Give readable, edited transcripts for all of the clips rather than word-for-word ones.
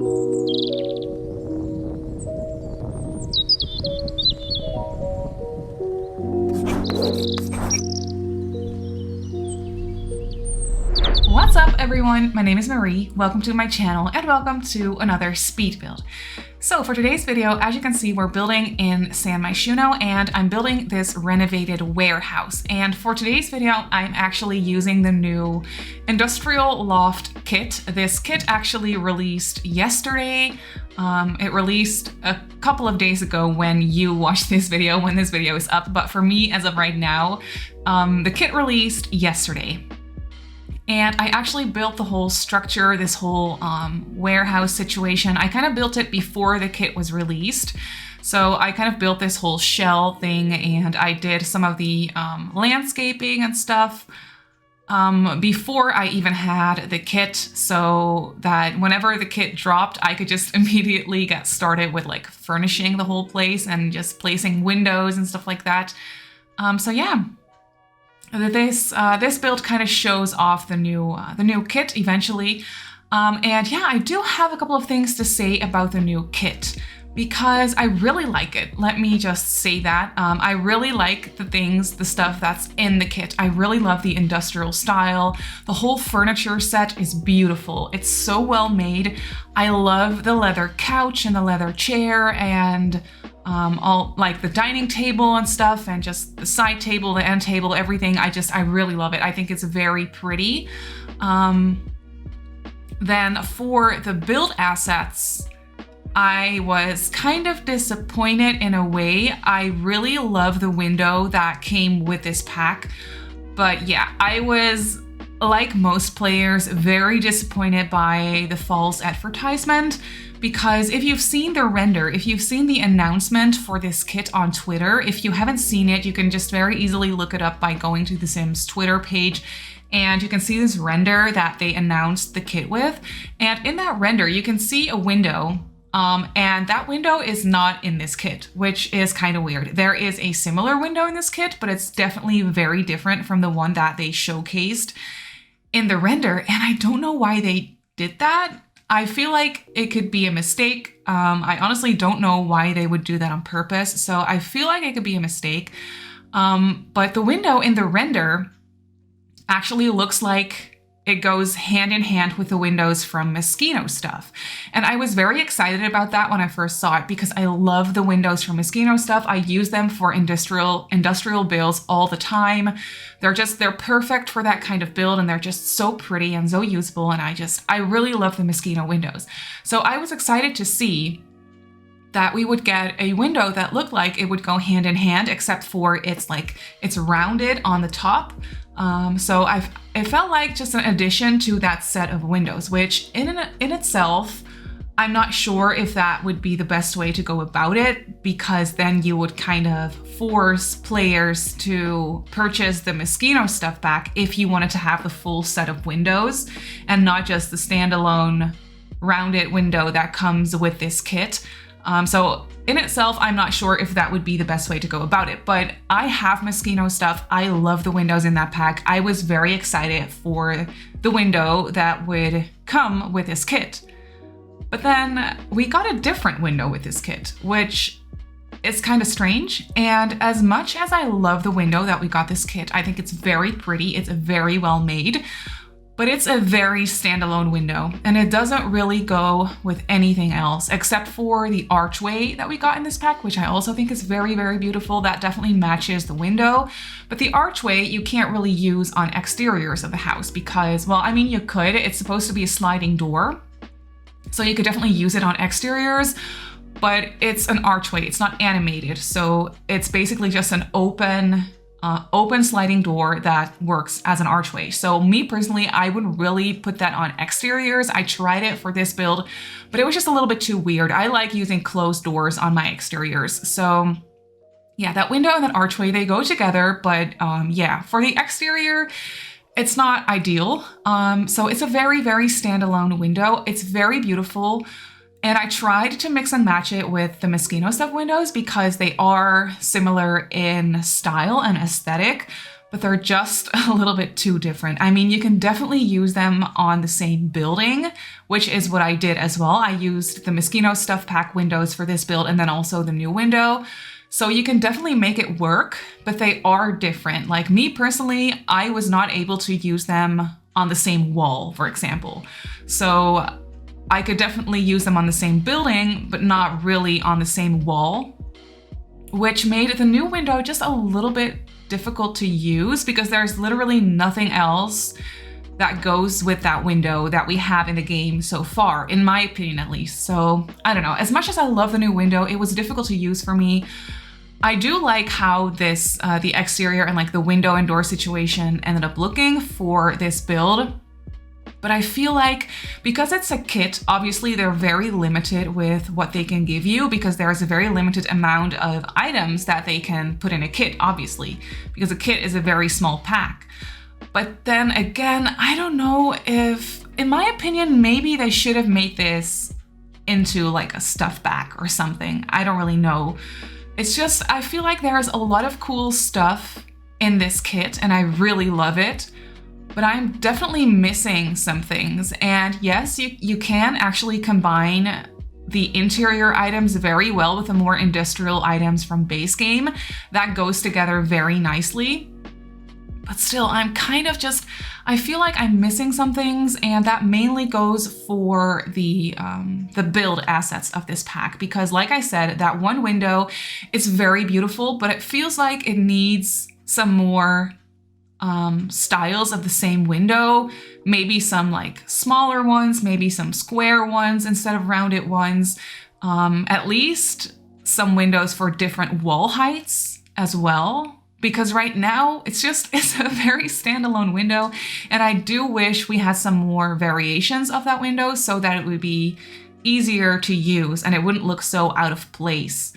What's up everyone, my name is Marie, welcome to my channel and welcome to another speed build. So for today's video, as you can see, we're building in Simmarysims and I'm building this renovated warehouse. And for today's video, I'm actually using the new industrial loft kit. This kit actually released yesterday. It released a couple of days ago when you watch this video, when this video is up. But for me, as of right now, the kit released yesterday. And I actually built the whole structure, this whole warehouse situation. I kind of built it before the kit was released. So I kind of built this whole shell thing and I did some of the landscaping and stuff before I even had the kit, so that whenever the kit dropped, I could just immediately get started with like furnishing the whole place and just placing windows and stuff like that. So yeah. This build kind of shows off the new kit eventually, and yeah, I do have a couple of things to say about the new kit because I really like it. Let me just say that I really like the stuff that's in the kit. I really love the industrial style. The whole furniture set is beautiful. It's so well made. I love the leather couch and the leather chair and all like the dining table and stuff and just the side table, the end table, everything. I really love it. I think it's very pretty. Then for the build assets, I was kind of disappointed in a way. I really love the window that came with this pack, but yeah, I was, like most players, very disappointed by the false advertisement. Because if you've seen the render, if you've seen the announcement for this kit on Twitter, if you haven't seen it, you can just very easily look it up by going to the Sims Twitter page. And you can see this render that they announced the kit with. And in that render, you can see a window. And that window is not in this kit, which is kind of weird. There is a similar window in this kit, but it's definitely very different from the one that they showcased in the render. And I don't know why they did that. I feel like it could be a mistake. I honestly don't know why they would do that on purpose. So I feel like it could be a mistake. But the window in the render actually looks like it goes hand in hand with the windows from Moschino stuff. And I was very excited about that when I first saw it because I love the windows from Moschino stuff. I use them for industrial builds all the time. They're perfect for that kind of build and they're just so pretty and so usable. And I really love the Moschino windows. So I was excited to see that we would get a window that looked like it would go hand in hand, except for it's rounded on the top. So it felt like just an addition to that set of windows, which in itself, I'm not sure if that would be the best way to go about it, because then you would kind of force players to purchase the Moschino stuff back if you wanted to have the full set of windows and not just the standalone rounded window that comes with this kit. So in itself, I'm not sure if that would be the best way to go about it, but I have Moschino stuff. I love the windows in that pack. I was very excited for the window that would come with this kit. But then we got a different window with this kit, which is kind of strange. And as much as I love the window that we got this kit, I think it's very pretty. It's very well made. But it's a very standalone window and it doesn't really go with anything else except for the archway that we got in this pack, which I also think is very, very beautiful. That definitely matches the window. But the archway you can't really use on exteriors of the house because, well, I mean, you could. It's supposed to be a sliding door. So you could definitely use it on exteriors, but it's an archway. It's not animated. So it's basically just an open sliding door that works as an archway. So me personally, I would really put that on exteriors. I tried it for this build, but it was just a little bit too weird. I like using closed doors on my exteriors. So yeah, that window and that archway, they go together, but yeah, for the exterior, it's not ideal. So it's a very, very standalone window. It's very beautiful. And I tried to mix and match it with the Moschino stuff windows because they are similar in style and aesthetic. but they're just a little bit too different. I mean, you can definitely use them on the same building, which is what I did as well. I used the Moschino Stuff Pack windows for this build and then also the new window. So you can definitely make it work, but they are different. Like me personally, I was not able to use them on the same wall, for example. So I could definitely use them on the same building, but not really on the same wall, which made the new window just a little bit difficult to use because there's literally nothing else that goes with that window that we have in the game so far, in my opinion at least. So I don't know, as much as I love the new window, it was difficult to use for me. I do like how this, the exterior and like the window and door situation ended up looking for this build. But I feel like because it's a kit, obviously they're very limited with what they can give you because there's a very limited amount of items that they can put in a kit, obviously, because a kit is a very small pack. But then again, I don't know if, in my opinion, maybe they should have made this into like a stuff pack or something. I don't really know. It's just, I feel like there's a lot of cool stuff in this kit and I really love it. But I'm definitely missing some things. And yes, you can actually combine the interior items very well with the more industrial items from base game. That goes together very nicely. But still, I'm kind of just, I feel like I'm missing some things, and that mainly goes for the build assets of this pack. Because like I said, that one window is very beautiful, but it feels like it needs some more styles of the same window, maybe some like smaller ones, maybe some square ones instead of rounded ones, at least some windows for different wall heights as well, because right now it's a very standalone window, and I do wish we had some more variations of that window so that it would be easier to use and it wouldn't look so out of place.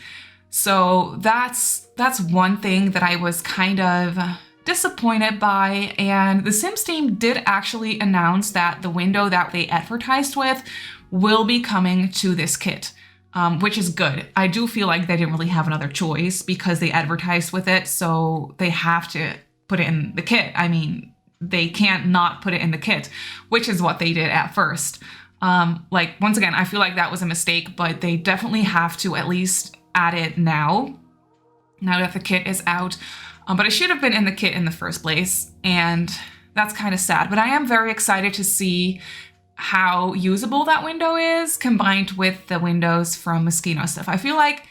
So that's one thing that I was kind of disappointed by, and the Sims team did actually announce that the window that they advertised with will be coming to this kit, which is good. I do feel like they didn't really have another choice because they advertised with it, so they have to put it in the kit. I mean, they can't not put it in the kit, which is what they did at first. Like, once again, I feel like that was a mistake, but they definitely have to at least add it now that the kit is out. But it should have been in the kit in the first place, and that's kind of sad. But I am very excited to see how usable that window is combined with the windows from Moschino Stuff. I feel like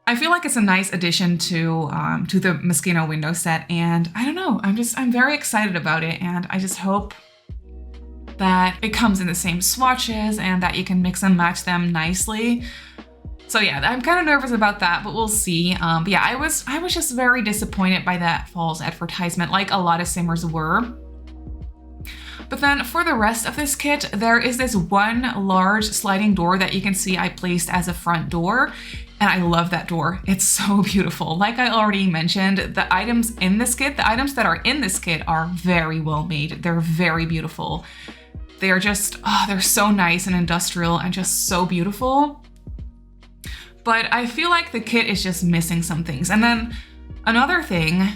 it's a nice addition to the Moschino window set, and I don't know, I'm very excited about it, and I just hope that it comes in the same swatches and that you can mix and match them nicely. So yeah, I'm kind of nervous about that, but we'll see. But yeah, I was just very disappointed by that false advertisement, like a lot of Simmers were. But then for the rest of this kit, there is this one large sliding door that you can see I placed as a front door. And I love that door. It's so beautiful. Like I already mentioned, the items in this kit, the items that are in this kit are very well made. They're very beautiful. They are just, they're so nice and industrial and just so beautiful. But I feel like the kit is just missing some things. And then another thing,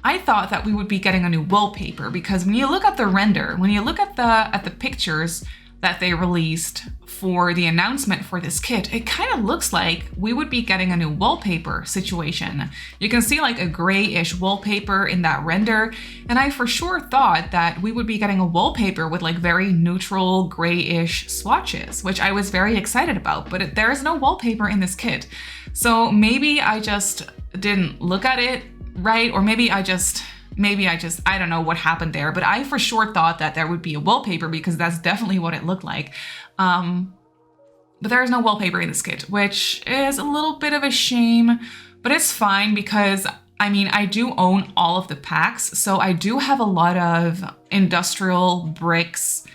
I thought that we would be getting a new wallpaper because when you look at the render, when you look at the pictures that they released for the announcement for this kit, it kind of looks like we would be getting a new wallpaper situation. You can see like a grayish wallpaper in that render, and I for sure thought that we would be getting a wallpaper with like very neutral grayish swatches, which I was very excited about, but there is no wallpaper in this kit. So maybe I just didn't look at it right, or maybe I don't know what happened there, but I for sure thought that there would be a wallpaper because that's definitely what it looked like. But there is no wallpaper in this kit, which is a little bit of a shame, but it's fine because, I mean, I do own all of the packs, so I do have a lot of industrial bricks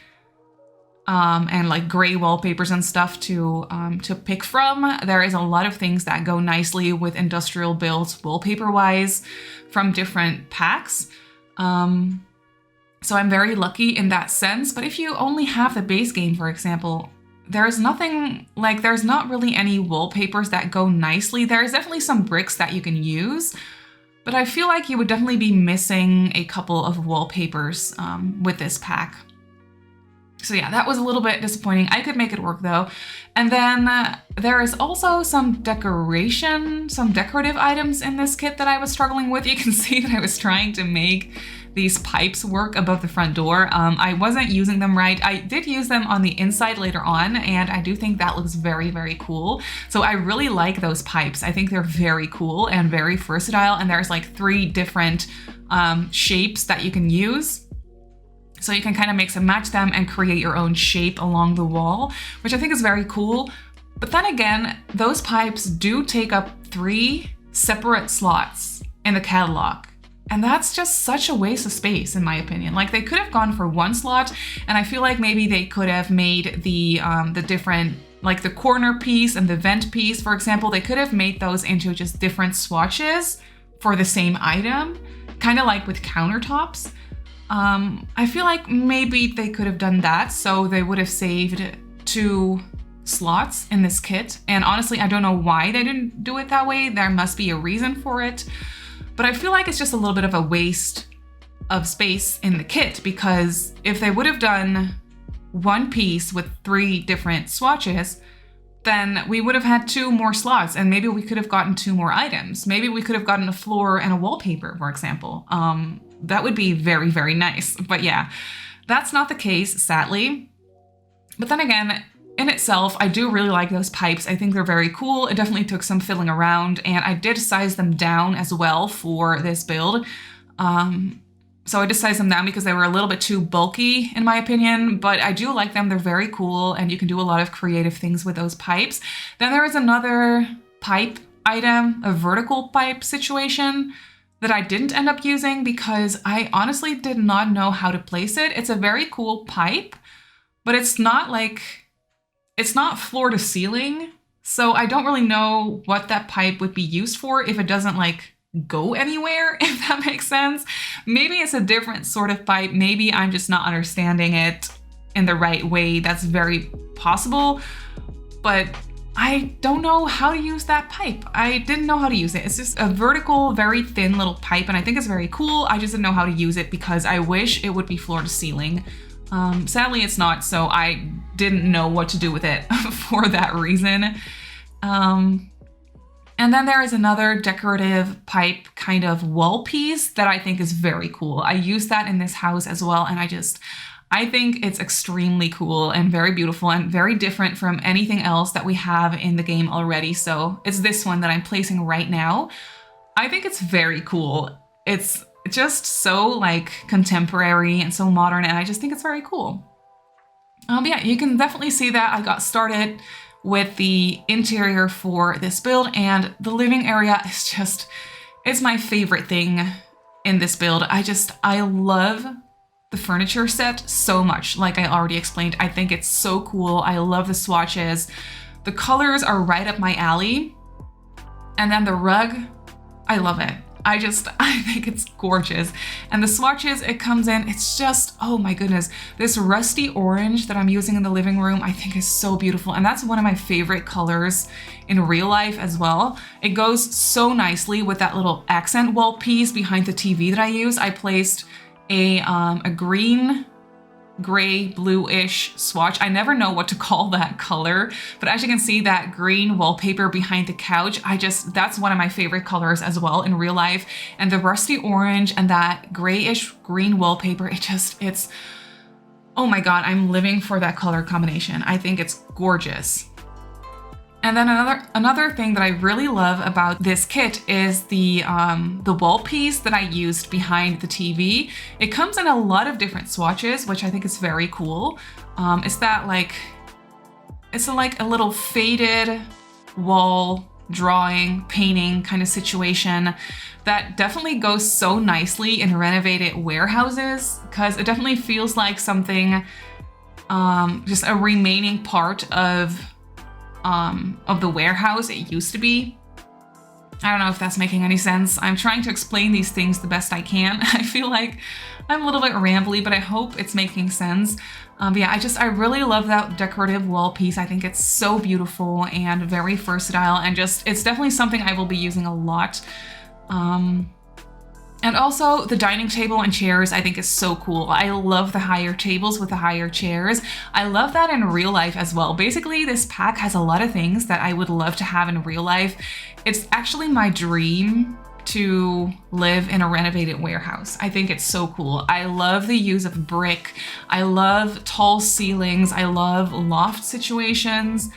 and like gray wallpapers and stuff to pick from. There is a lot of things that go nicely with industrial builds wallpaper-wise from different packs. So I'm very lucky in that sense. But if you only have the base game, for example, there's not really any wallpapers that go nicely. There's definitely some bricks that you can use, but I feel like you would definitely be missing a couple of wallpapers with this pack. So yeah, that was a little bit disappointing. I could make it work though. And then there is also some decorative items in this kit that I was struggling with. You can see that I was trying to make these pipes work above the front door. I wasn't using them right. I did use them on the inside later on, and I do think that looks very, very cool. So I really like those pipes. I think they're very cool and very versatile, and there's like 3 different shapes that you can use. So you can kind of mix and match them and create your own shape along the wall, which I think is very cool. But then again, those pipes do take up 3 separate slots in the catalog. And that's just such a waste of space, in my opinion. Like, they could have gone for 1 slot, and I feel like maybe they could have made the different, like the corner piece and the vent piece, for example, they could have made those into just different swatches for the same item, kind of like with countertops. I feel like maybe they could have done that, so they would have saved 2 slots in this kit. And honestly, I don't know why they didn't do it that way. There must be a reason for it. But I feel like it's just a little bit of a waste of space in the kit, because if they would have done 1 piece with 3 different swatches, then we would have had 2 more slots, and maybe we could have gotten 2 more items. Maybe we could have gotten a floor and a wallpaper, for example. That would be very, very nice. But yeah, that's not the case, sadly. But then again, in itself, I do really like those pipes. I think they're very cool. It definitely took some fiddling around, and I did size them down as well for this build. So I just sized them down because they were a little bit too bulky, in my opinion, but I do like them. They're very cool, and you can do a lot of creative things with those pipes. Then there is another pipe item, a vertical pipe situation, that I didn't end up using because I honestly did not know how to place it. It's a very cool pipe, but it's not floor to ceiling. So I don't really know what that pipe would be used for if it doesn't like go anywhere, if that makes sense. Maybe it's a different sort of pipe. Maybe I'm just not understanding it in the right way. That's very possible, but I don't know how to use that pipe. I didn't know how to use it. It's just a vertical, very thin little pipe, and I think it's very cool. I just didn't know how to use it because I wish it would be floor to ceiling. Sadly, it's not, so I didn't know what to do with it for that reason. And then there is another decorative pipe kind of wall piece that I think is very cool. I used that in this house as well, and I think it's extremely cool and very beautiful and very different from anything else that we have in the game already. So it's this one that I'm placing right now. I think it's very cool. It's just so like contemporary and so modern, and I just think it's very cool. But yeah, you can definitely see that I got started with the interior for this build, and the living area is just, it's my favorite thing in this build. I love the furniture set so much. Like I already explained, I think it's so cool. I love the swatches. The colors are right up my alley. And then the rug, I love it. I think it's gorgeous. And the swatches it comes in, it's just, oh my goodness. This rusty orange that I'm using in the living room, I think is so beautiful. And that's one of my favorite colors in real life as well. It goes so nicely with that little accent wall piece behind the TV that I use. I placed a green, gray, bluish swatch. I never know what to call that color, but as you can see, that green wallpaper behind the couch, that's one of my favorite colors as well in real life. And the rusty orange and that grayish green wallpaper, it's, oh my God, I'm living for that color combination. I think it's gorgeous. And then another thing that I really love about this kit is the wall piece that I used behind the TV. It comes in a lot of different swatches, which I think is very cool. It's like a little faded wall drawing, painting kind of situation that definitely goes so nicely in renovated warehouses, because it definitely feels like something, just a remaining part of the warehouse it used to be. I don't know if that's making any sense. I'm trying to explain these things the best I can. I feel like I'm a little bit rambly, but I hope it's making sense. But yeah, I really love that decorative wall piece. I think it's so beautiful and very versatile, and it's definitely something I will be using a lot. And also the dining table and chairs I think is so cool. I love the higher tables with the higher chairs. I love that in real life as well. Basically, this pack has a lot of things that I would love to have in real life. It's actually my dream to live in a renovated warehouse. I think it's so cool. I love the use of brick. I love tall ceilings. I love loft situations.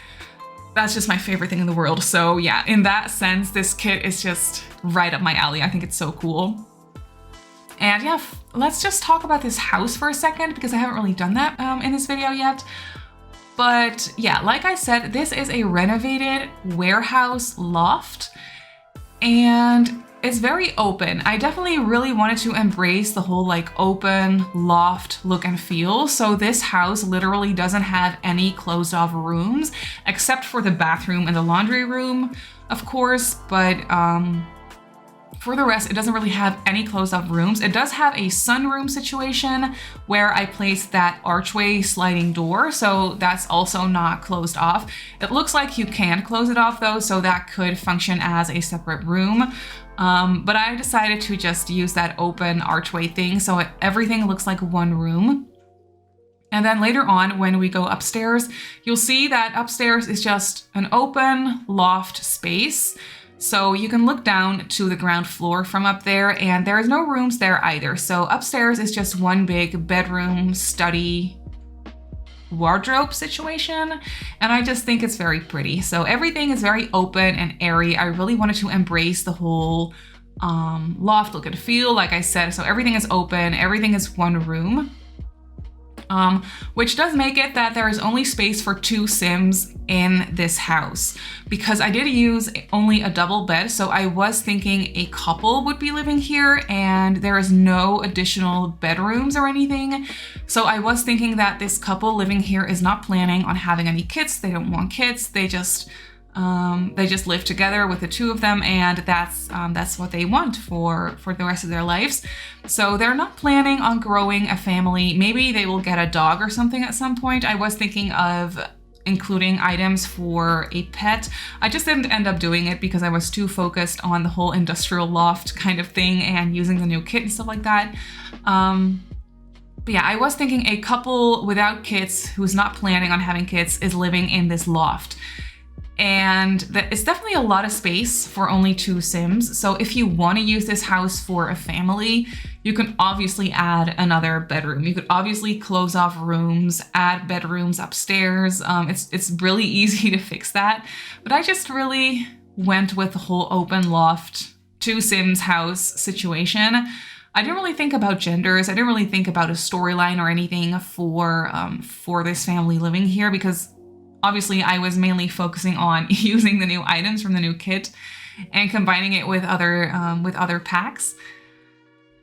That's just my favorite thing in the world. So yeah, in that sense, this kit is just right up my alley. I think it's so cool. And yeah, let's just talk about this house for a second because I haven't really done that in this video yet. But yeah, like I said, this is a renovated warehouse loft and it's very open. I definitely really wanted to embrace the whole like open loft look and feel. So this house literally doesn't have any closed off rooms except for the bathroom and the laundry room, of course, but for the rest, it doesn't really have any closed off rooms. It does have a sunroom situation where I placed that archway sliding door, so that's also not closed off. It looks like you can close it off though, so that could function as a separate room. But I decided to just use that open archway thing, so everything looks like one room. And then later on, when we go upstairs, you'll see that upstairs is just an open loft space. So you can look down to the ground floor from up there and there is no rooms there either. So upstairs is just one big bedroom, study, wardrobe situation. And I just think it's very pretty. So everything is very open and airy. I really wanted to embrace the whole loft look and feel, like I said. So everything is open, everything is one room. Which does make it that there is only space for 2 Sims in this house because I did use only a double bed. So I was thinking a couple would be living here and there is no additional bedrooms or anything. So I was thinking that this couple living here is not planning on having any kids. They don't want kids. They just live together with the 2 of them, and that's what they want for the rest of their lives. So they're not planning on growing a family. Maybe they will get a dog or something at some point. I was thinking of including items for a pet. I just didn't end up doing it because I was too focused on the whole industrial loft kind of thing and using the new kit and stuff like that. But yeah, I was thinking a couple without kids who's not planning on having kids is living in this loft. And it's definitely a lot of space for only 2 Sims. So if you want to use this house for a family, you can obviously add another bedroom. You could obviously close off rooms, add bedrooms upstairs. It's really easy to fix that. But I just really went with the whole open loft 2 Sims house situation. I didn't really think about genders. I didn't really think about a storyline or anything for this family living here because obviously, I was mainly focusing on using the new items from the new kit and combining it with other packs.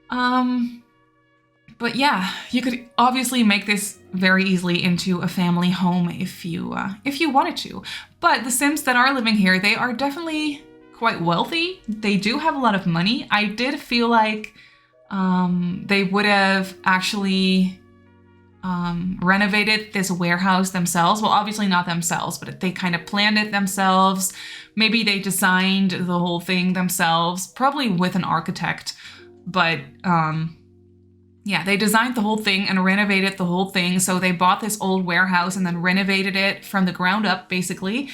But yeah, you could obviously make this very easily into a family home if you wanted to. But the Sims that are living here, they are definitely quite wealthy. They do have a lot of money. I did feel like they would have actually renovated this warehouse themselves. Well, obviously not themselves, but they kind of planned it themselves. Maybe they designed the whole thing themselves, probably with an architect. But yeah, they designed the whole thing and renovated the whole thing. So they bought this old warehouse and then renovated it from the ground up, basically.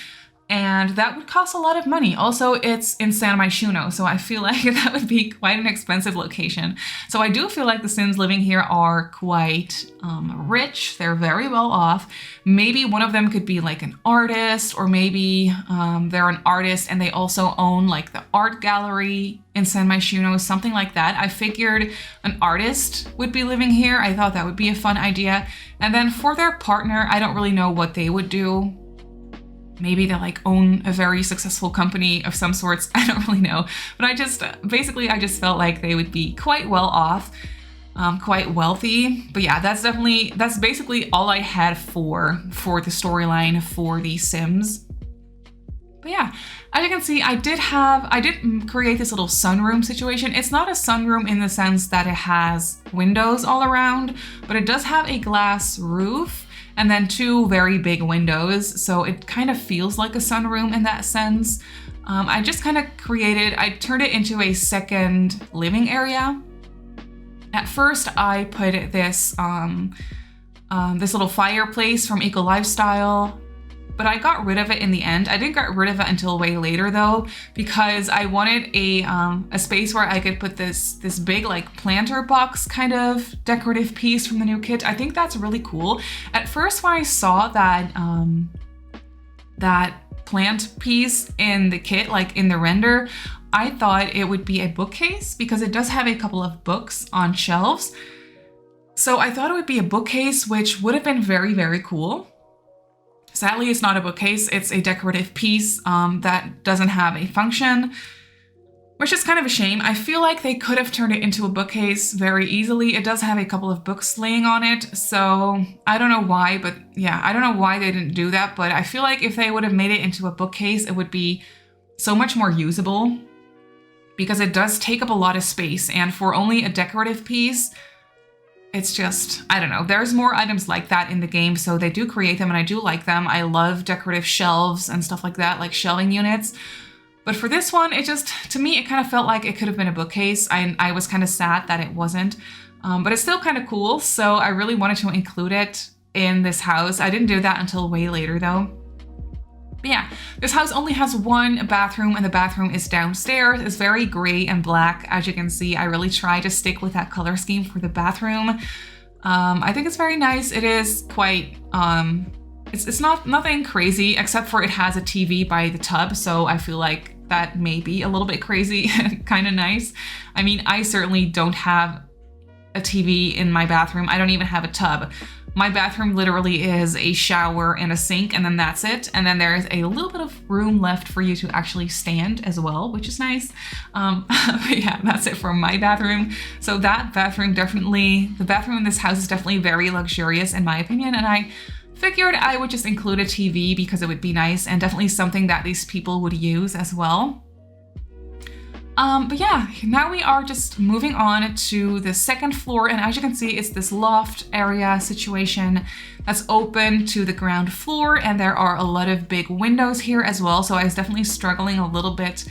And that would cost a lot of money. Also, it's in Simmarysims, so I feel like that would be quite an expensive location. So I do feel like the Sims living here are quite rich. They're very well off. Maybe one of them could be like an artist, or maybe they're an artist and they also own like the art gallery in Simmarysims, something like that. I figured an artist would be living here. I thought that would be a fun idea. And then for their partner, I don't really know what they would do. Maybe they like own a very successful company of some sorts. I don't really know. But I just felt like they would be quite well off, quite wealthy. But yeah, that's basically all I had for the storyline for these Sims. But yeah, as you can see, I did create this little sunroom situation. It's not a sunroom in the sense that it has windows all around, but it does have a glass roof and then 2 very big windows. So it kind of feels like a sunroom in that sense. I just kind of I turned it into a second living area. At first, I put this this little fireplace from Eco Lifestyle, but I got rid of it in the end. I didn't get rid of it until way later though, because I wanted a space where I could put this big like planter box kind of decorative piece from the new kit. I think that's really cool. At first, when I saw that that plant piece in the kit, like in the render, I thought it would be a bookcase because it does have a couple of books on shelves. So I thought it would be a bookcase, which would have been very, very cool. Sadly, it's not a bookcase. It's a decorative piece that doesn't have a function, which is kind of a shame. I feel like they could have turned it into a bookcase very easily. It does have a couple of books laying on it, so I don't know why, but yeah, I don't know why they didn't do that, but I feel like if they would have made it into a bookcase, it would be so much more usable because it does take up a lot of space, and for only a decorative piece, it's just, I don't know. There's more items like that in the game, so they do create them and I do like them. I love decorative shelves and stuff like that, like shelving units. But for this one, it just, to me, it kind of felt like it could have been a bookcase. I was kind of sad that it wasn't, but it's still kind of cool. So I really wanted to include it in this house. I didn't do that until way later though. But yeah, this house only has one bathroom and the bathroom is downstairs. It's very gray and black. As you can see, I really try to stick with that color scheme for the bathroom. I think it's very nice. It is quite, it's nothing crazy except for it has a TV by the tub. So I feel like that may be a little bit crazy, kind of nice. I mean, I certainly don't have a TV in my bathroom. I don't even have a tub. My bathroom literally is a shower and a sink, and then that's it. And then there's a little bit of room left for you to actually stand as well, which is nice. But yeah, that's it for my bathroom. So that bathroom the bathroom in this house is definitely very luxurious in my opinion. And I figured I would just include a TV because it would be nice and definitely something that these people would use as well. But yeah, now we are just moving on to the second floor, and as you can see, it's this loft area situation that's open to the ground floor, and there are a lot of big windows here as well, so I was definitely struggling a little bit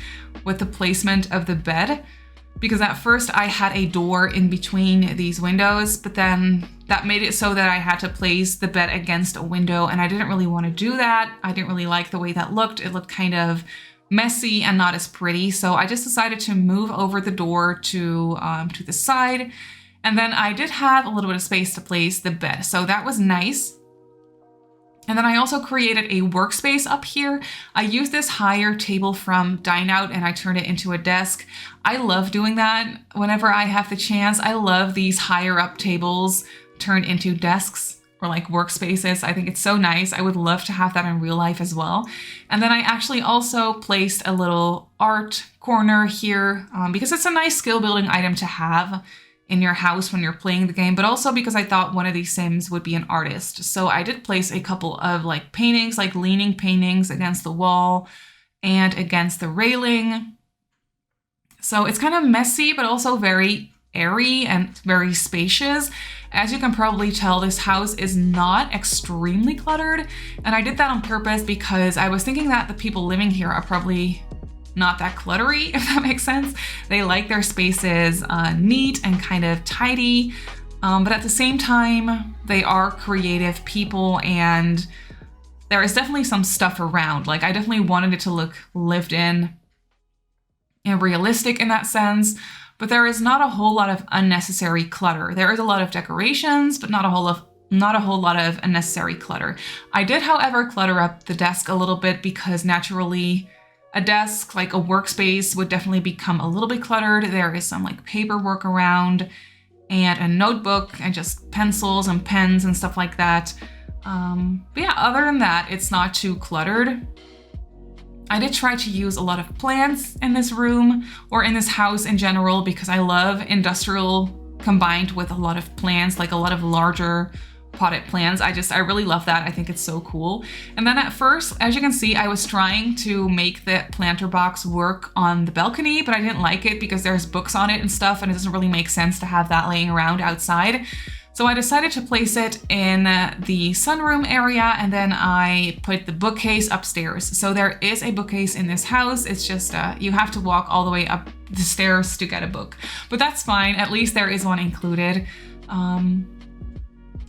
with the placement of the bed, because at first I had a door in between these windows, but then that made it so that I had to place the bed against a window, and I didn't really want to do that. I didn't really like the way that looked. It looked kind of messy and not as pretty. So I just decided to move over the door to the side. And then I did have a little bit of space to place the bed. So that was nice. And then I also created a workspace up here. I used this higher table from Dine Out and I turned it into a desk. I love doing that whenever I have the chance. I love these higher up tables turned into desks or like workspaces. I think it's so nice. I would love to have that in real life as well. And then I actually also placed a little art corner here because it's a nice skill building item to have in your house when you're playing the game, but also because I thought one of these Sims would be an artist. So I did place a couple of like paintings, like leaning paintings against the wall and against the railing. So it's kind of messy, but also very airy and very spacious. As you can probably tell, this house is not extremely cluttered, and I did that on purpose because I was thinking that the people living here are probably not that cluttery, if that makes sense. They like their spaces neat and kind of tidy, but at the same time, they are creative people and there is definitely some stuff around. Like I definitely wanted it to look lived in and realistic in that sense. But there is not a whole lot of unnecessary clutter. There is a lot of decorations, but not a whole lot of unnecessary clutter. I did, however, clutter up the desk a little bit because naturally a desk, like a workspace, would definitely become a little bit cluttered. There is some like paperwork around and a notebook and just pencils and pens and stuff like that. But yeah, other than that, it's not too cluttered. I did try to use a lot of plants in this room or in this house in general because I love industrial combined with a lot of plants, like a lot of larger potted plants. I really love that. I think it's so cool. And then at first, as you can see, I was trying to make the planter box work on the balcony, but I didn't like it because there's books on it and stuff and it doesn't really make sense to have that laying around outside. So I decided to place it in the sunroom area, and then I put the bookcase upstairs. So there is a bookcase in this house. It's just you have to walk all the way up the stairs to get a book, but that's fine. At least there is one included.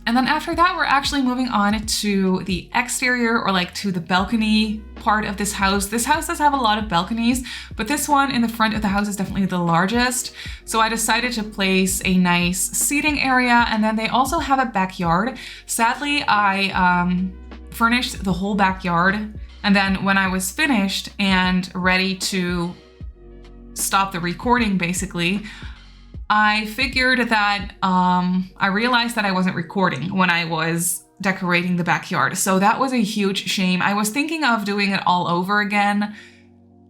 And then after that, we're actually moving on to the exterior, or like to the balcony part of this house. This house does have a lot of balconies, but this one in the front of the house is definitely the largest. So I decided to place a nice seating area, and then they also have a backyard. Sadly, I furnished the whole backyard, and then when I was finished and ready to stop the recording, basically, I figured that I realized that I wasn't recording when I was decorating the backyard. So that was a huge shame. I was thinking of doing it all over again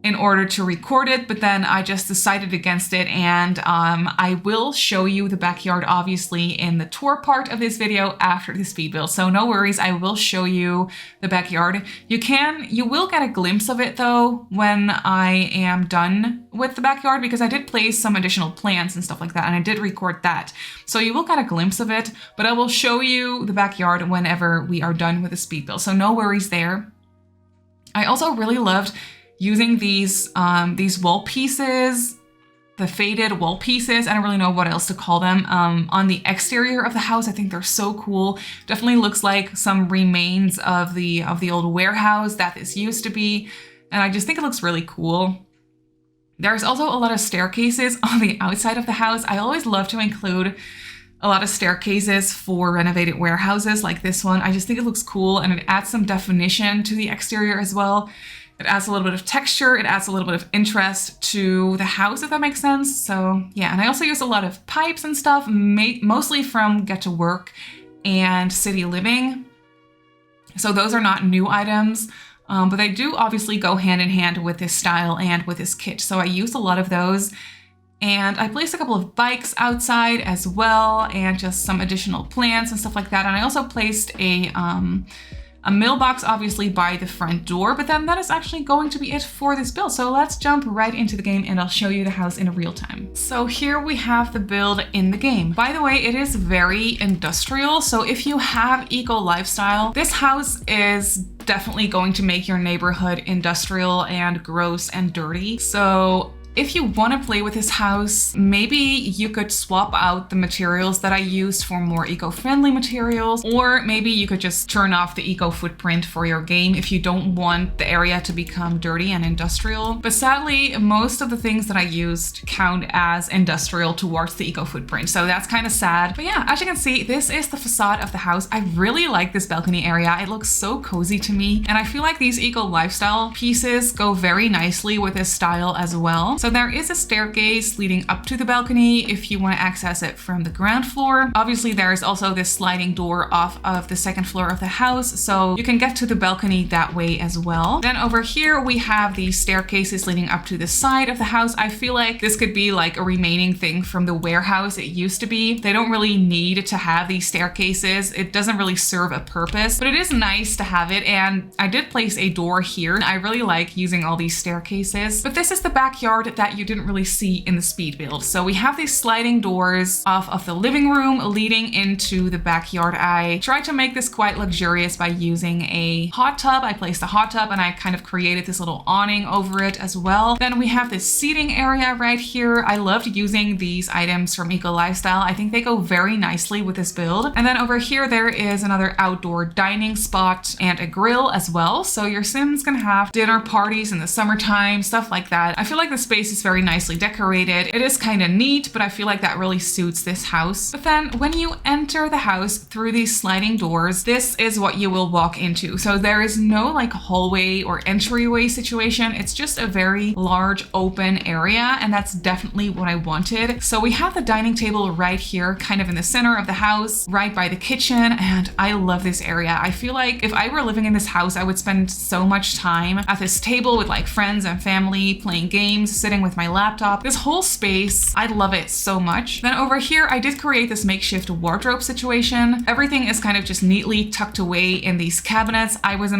in order to record it, but then I just decided against it, and I will show you the backyard obviously in the tour part of this video after the speed build. So no worries, I will show you the backyard. You will get a glimpse of it though when I am done with the backyard, because I did place some additional plants and stuff like that, and I did record that. So you will get a glimpse of it, but I will show you the backyard whenever we are done with the speed build. So no worries there. I also really loved using these wall pieces, the faded wall pieces. I don't really know what else to call them. On the exterior of the house, I think they're so cool. Definitely looks like some remains of the old warehouse that this used to be, and I just think it looks really cool. There's also a lot of staircases on the outside of the house. I always love to include a lot of staircases for renovated warehouses like this one. I just think it looks cool, and it adds some definition to the exterior as well. It adds a little bit of texture, it adds a little bit of interest to the house, if that makes sense. So yeah, and I also use a lot of pipes and stuff, mostly from Get to Work and City Living. So those are not new items, but they do obviously go hand in hand with this style and with this kit. So I used a lot of those. And I placed a couple of bikes outside as well, and just some additional plants and stuff like that. And I also placed a mailbox obviously by the front door, but then that is actually going to be it for this build. So let's jump right into the game and I'll show you the house in real time. So here we have the build in the game. By the way, it is very industrial. So if you have eco lifestyle, this house is definitely going to make your neighborhood industrial and gross and dirty. So if you want to play with this house, maybe you could swap out the materials that I used for more eco-friendly materials, or maybe you could just turn off the eco footprint for your game if you don't want the area to become dirty and industrial. But sadly, most of the things that I used count as industrial towards the eco footprint, so that's kind of sad. But yeah, as you can see, this is the facade of the house. I really like this balcony area. It looks so cozy to me, and I feel like these eco lifestyle pieces go very nicely with this style as well. So there is a staircase leading up to the balcony if you want to access it from the ground floor. Obviously, there is also this sliding door off of the second floor of the house, so you can get to the balcony that way as well. Then over here, we have the staircases leading up to the side of the house. I feel like this could be like a remaining thing from the warehouse it used to be. They don't really need to have these staircases. It doesn't really serve a purpose, but it is nice to have it. And I did place a door here. I really like using all these staircases, but this is the backyard that you didn't really see in the speed build. So we have these sliding doors off of the living room leading into the backyard. I tried to make this quite luxurious by using a hot tub. I placed a hot tub and I kind of created this little awning over it as well. Then we have this seating area right here. I loved using these items from Eco Lifestyle. I think they go very nicely with this build. And then over here, there is another outdoor dining spot and a grill as well. So your Sims can have dinner parties in the summertime, stuff like that. I feel like the space is very nicely decorated. It is kind of neat, but I feel like that really suits this house. But then when you enter the house through these sliding doors, this is what you will walk into. So there is no like hallway or entryway situation. It's just a very large open area, and that's definitely what I wanted. So we have the dining table right here, kind of in the center of the house, right by the kitchen, and I love this area. I feel like if I were living in this house, I would spend so much time at this table with like friends and family, playing games, sitting sitting with my laptop. This whole space, I love it so much. Then over here, I did create this makeshift wardrobe situation. Everything is kind of just neatly tucked away in these cabinets. I was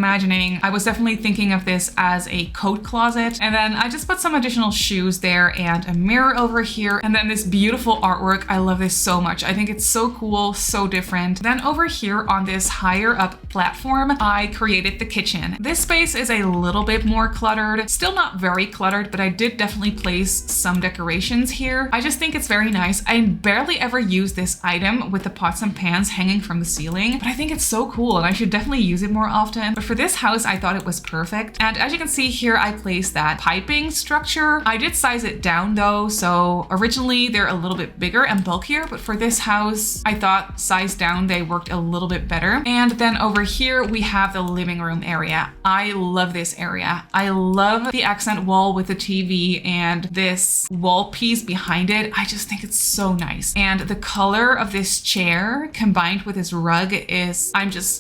definitely thinking of this as a coat closet. And then I just put some additional shoes there and a mirror over here. And then this beautiful artwork. I love this so much. I think it's so cool, so different. Then over here on this higher up platform, I created the kitchen. This space is a little bit more cluttered, still not very cluttered, but I did definitely place some decorations here. I just think it's very nice. I barely ever use this item with the pots and pans hanging from the ceiling, but I think it's so cool and I should definitely use it more often. But for this house, I thought it was perfect. And as you can see here, I placed that piping structure. I did size it down though. So originally they're a little bit bigger and bulkier, but for this house, I thought size down, they worked a little bit better. And then over here, we have the living room area. I love this area. I love the accent wall with the TV and this wall piece behind it. I just think it's so nice. And the color of this chair combined with this rug is,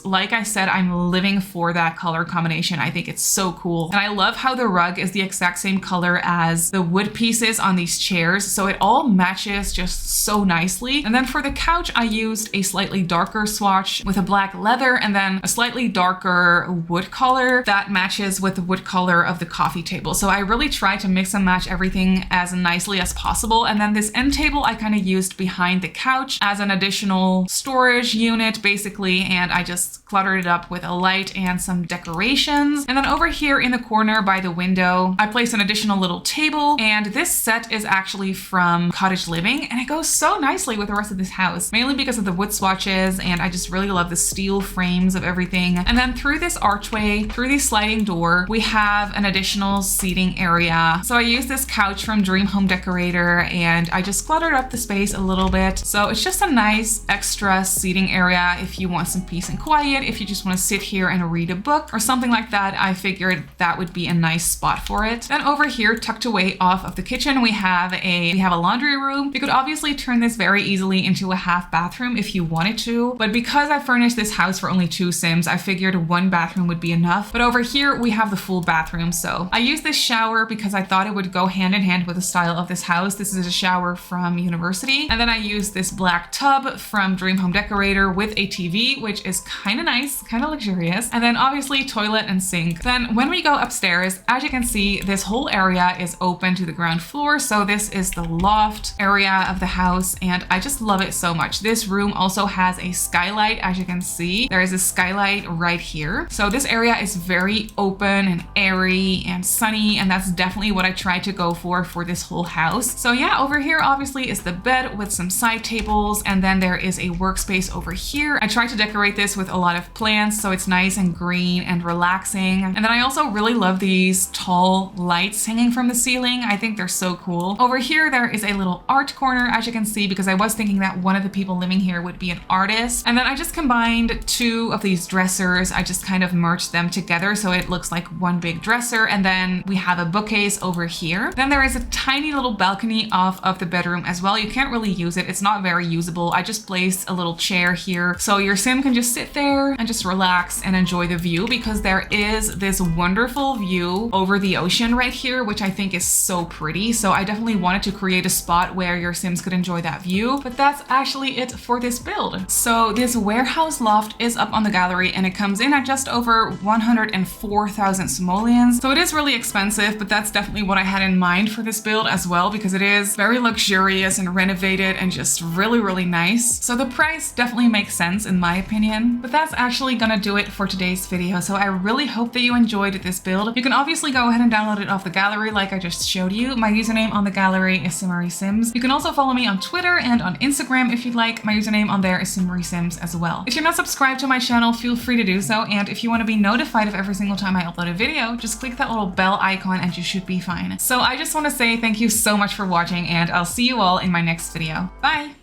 like I said, I'm living for that color combination. I think it's so cool. And I love how the rug is the exact same color as the wood pieces on these chairs. So it all matches just so nicely. And then for the couch, I used a slightly darker swatch with a black leather and then a slightly darker wood color that matches with the wood color of the coffee table. So I really tried to mix and match everything as nicely as possible. And then this end table I kind of used behind the couch as an additional storage unit basically. And I just cluttered it up with a light and some decorations. And then over here in the corner by the window, I placed an additional little table. And this set is actually from Cottage Living and it goes so nicely with the rest of this house, mainly because of the wood swatches. And I just really love the steel frames of everything. And then through this archway, through the sliding door, we have an additional seating area. So I used this couch from Dream Home Decorator and I just cluttered up the space a little bit. So it's just a nice extra seating area if you want some peace and quiet, if you just want to sit here and read a book or something like that. I figured that would be a nice spot for it. Then over here, tucked away off of the kitchen, we have a laundry room. You could obviously turn this very easily into a half bathroom if you wanted to, but because I furnished this house for only 2 Sims, I figured 1 bathroom would be enough. But over here we have the full bathroom. So I used this shower because I thought it would go hand in hand with the style of this house. This is a shower from university. And then I used this black tub from Dream Home Decorator with a TV, which is kind of nice, kind of luxurious. And then obviously toilet and sink. Then when we go upstairs, as you can see, this whole area is open to the ground floor. So this is the loft area of the house and I just love it so much. This room also has a skylight. As you can see, there is a skylight right here. So this area is very open and airy and sunny, and that's definitely what I tried to go for this whole house. So yeah, over here obviously is the bed with some side tables, and then there is a workspace over here. I tried to decorate this with a lot of plants so it's nice and green and relaxing. And then I also really love these tall lights hanging from the ceiling. I think they're so cool. Over here there is a little art corner, as you can see, because I was thinking that one of the people living here would be an artist. And then I just combined 2 of these dressers. I just kind of merged them together so it looks like one big dresser. And then we have a bookcase over here. Then there is a tiny little balcony off of the bedroom as well. You can't really use it. It's not very usable. I just placed a little chair here so your sim can just sit there and just relax and enjoy the view, because there is this wonderful view over the ocean right here, which I think is so pretty. So I definitely wanted to create a spot where your sims could enjoy that view. But that's actually it for this build. So this warehouse loft is up on the gallery and it comes in at just over 104,000 simoleons. So it is really expensive, but that's definitely what I had in mind for this build as well, because it is very luxurious and renovated and just really, really nice. So the price definitely makes sense in my opinion. But that's actually gonna do it for today's video. So I really hope that you enjoyed this build. You can obviously go ahead and download it off the gallery like I just showed you. My username on the gallery is Simmarysims. You can also follow me on Twitter and on Instagram if you'd like. My username on there is Simmarysims as well. If you're not subscribed to my channel, feel free to do so. And if you want to be notified of every single time I upload a video, just click that little bell icon and you should be fine. So I just want to say thank you so much for watching, and I'll see you all in my next video. Bye!